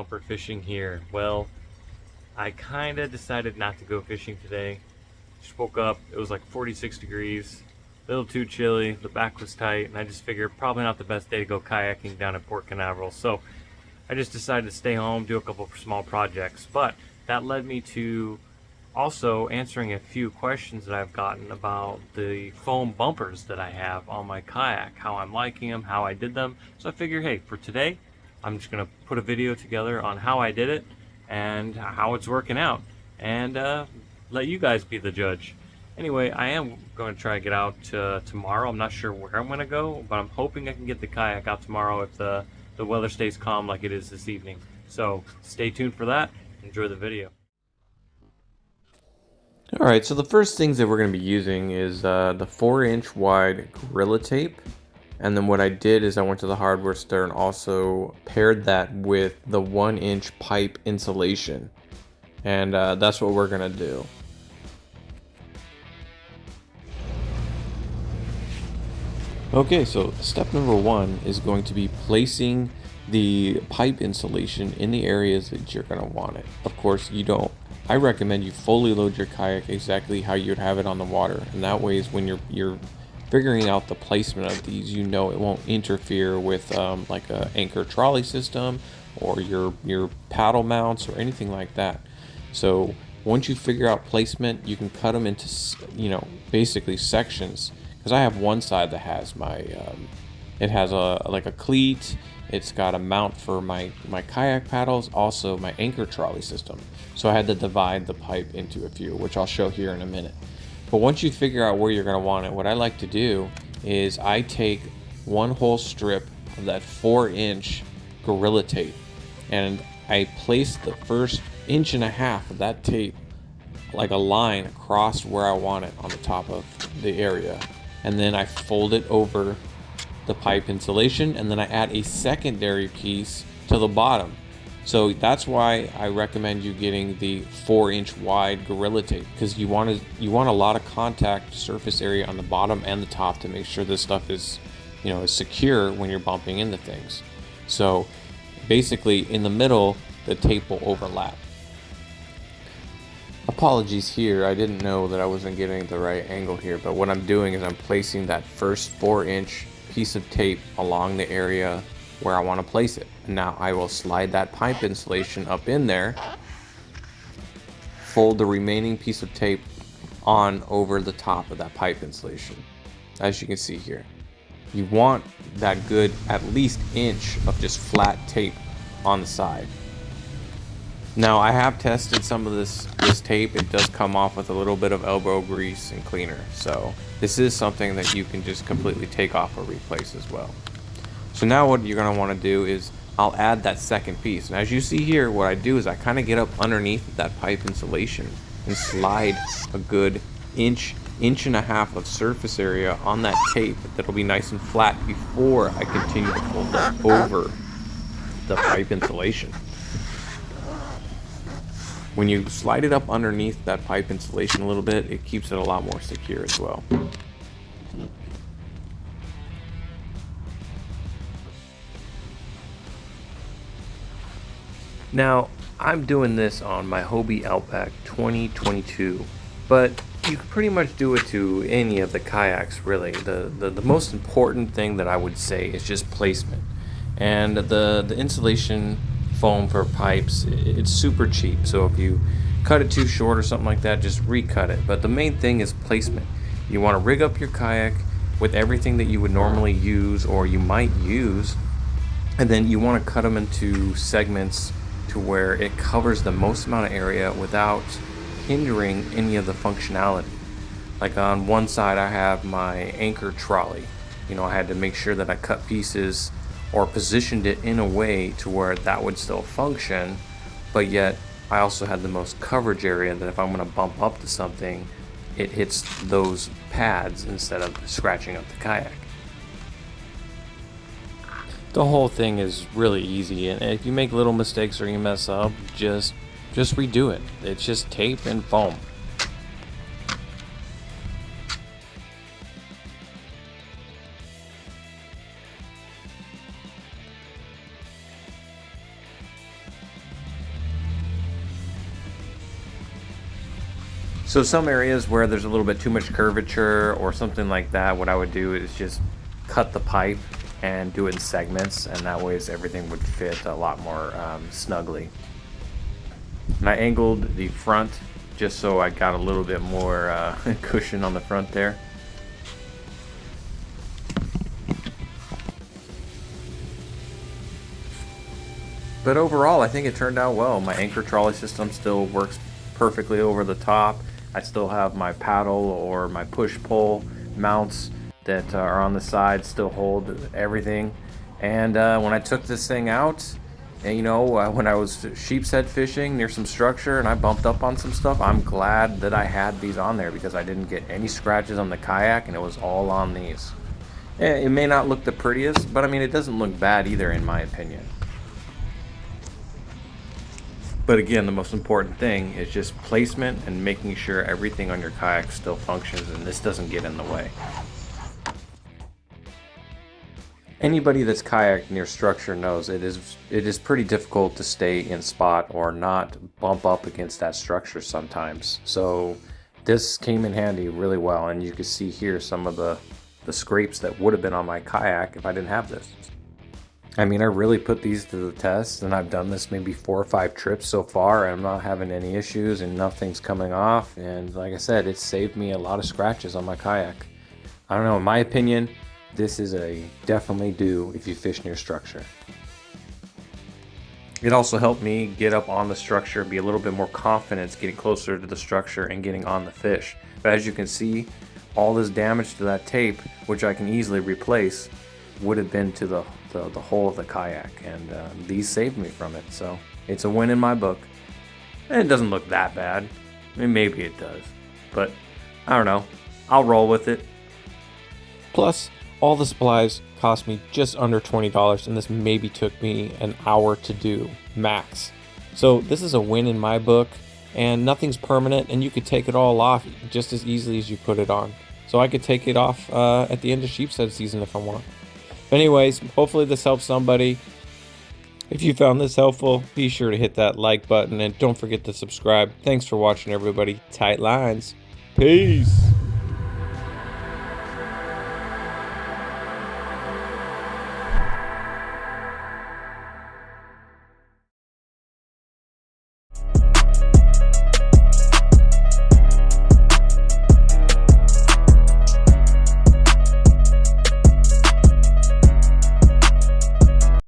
Thumpr fishing here. Well, I kinda decided not to go fishing today. Just woke up, it was like 46 degrees, a little too chilly, the back was tight, and I just figured probably not the best day to go kayaking down at Port Canaveral. So I just decided to stay home, do a couple of small projects. But that led me to also answering a few questions that I've gotten about the foam bumpers that I have on my kayak, how I'm liking them, how I did them. So I figured, hey, for today, I'm just gonna put a video together on how I did it and how it's working out, and let you guys be the judge. Anyway, I am going to try to get out tomorrow. I'm not sure where I'm going to go, but I'm hoping I can get the kayak out tomorrow if the weather stays calm like it is this evening. So stay tuned for that. Enjoy the video. Alright, so the first things that we're going to be using is the 4-inch wide Gorilla Tape. And then what I did is I went to the hardware store and also paired that with the 1-inch pipe insulation. And that's what we're going to do. Okay, so step number 1 is going to be placing the pipe insulation in the areas that you're going to want it. Of course, I recommend you fully load your kayak exactly how you'd have it on the water, and that way is when you're figuring out the placement of these, you know it won't interfere with like a anchor trolley system or your paddle mounts or anything like that. So once you figure out placement, you can cut them into basically sections. Because I have one side that has it has a cleat. It's got a mount for my kayak paddles, also my anchor trolley system. So I had to divide the pipe into a few, which I'll show here in a minute. But once you figure out where you're going to want it, what I like to do is I take one whole strip of that 4-inch Gorilla Tape and I place the first 1.5 of that tape like a line across where I want it on the top of the area. And then I fold it over the pipe insulation, and then I add a secondary piece to the bottom. So that's why I recommend you getting the 4-inch wide Gorilla Tape, because you want a lot of contact surface area on the bottom and the top to make sure this stuff is secure when you're bumping into things. So basically in the middle the tape will overlap. Apologies here, I didn't know that I wasn't getting the right angle here, but what I'm doing is I'm placing that first 4-inch piece of tape along the area where I want to place it. Now I will slide that pipe insulation up in there, fold the remaining piece of tape on over the top of that pipe insulation. As you can see here, you want that good at least inch of just flat tape on the side. Now I have tested some of this tape. It does come off with a little bit of elbow grease and cleaner, so this is something that you can just completely take off or replace as well. So now what you're going to want to do is I'll add that second piece, and as you see here, what I do is I kind of get up underneath that pipe insulation and slide a good inch and a half of surface area on that tape that'll be nice and flat before I continue to fold it over the pipe insulation. When you slide it up underneath that pipe insulation a little bit, it keeps it a lot more secure as well. Now, I'm doing this on my Hobie Outback 2022, but you can pretty much do it to any of the kayaks, really. The most important thing that I would say is just placement. And the insulation foam for pipes, it's super cheap, so if you cut it too short or something like that, just recut it. But the main thing is placement. You want to rig up your kayak with everything that you would normally use or you might use, and then you want to cut them into segments to where it covers the most amount of area without hindering any of the functionality. Like on one side I have my anchor trolley. I had to make sure that I cut pieces or positioned it in a way to where that would still function, but yet I also had the most coverage area that if I'm going to bump up to something, it hits those pads instead of scratching up the kayak. The whole thing is really easy, and if you make little mistakes or you mess up, just redo it. It's just tape and foam. So some areas where there's a little bit too much curvature or something like that, what I would do is just cut the pipe and do it in segments, and that way everything would fit a lot more snugly. And I angled the front just so I got a little bit more cushion on the front there. But overall, I think it turned out well. My anchor trolley system still works perfectly over the top. I still have my paddle or my push-pull mounts that are on the side, still hold everything. And when I took this thing out, and when I was sheepshead fishing near some structure and I bumped up on some stuff, I'm glad that I had these on there because I didn't get any scratches on the kayak, and it was all on these. It may not look the prettiest, but I mean, it doesn't look bad either in my opinion. But again, the most important thing is just placement and making sure everything on your kayak still functions and this doesn't get in the way. Anybody that's kayaked near structure knows it is pretty difficult to stay in spot or not bump up against that structure sometimes. So this came in handy really well, and you can see here some of the scrapes that would have been on my kayak if I didn't have this. I mean, I really put these to the test, and I've done this maybe 4 or 5 trips so far, and I'm not having any issues and nothing's coming off. And like I said, it saved me a lot of scratches on my kayak. I don't know, in my opinion, this is a definitely do if you fish near structure. It also helped me get up on the structure, be a little bit more confident getting closer to the structure and getting on the fish. But as you can see, all this damage to that tape, which I can easily replace, would have been to the whole of the kayak, and these saved me from it. So it's a win in my book, and it doesn't look that bad. I mean, maybe it does, but I don't know, I'll roll with it. Plus, all the supplies cost me just under $20, and this maybe took me an hour to do max. So this is a win in my book, and nothing's permanent, and you could take it all off just as easily as you put it on. So I could take it off at the end of sheepshead season if I want. Anyways, hopefully this helps somebody. If you found this helpful, be sure to hit that like button and don't forget to subscribe. Thanks for watching, everybody. Tight lines. Peace.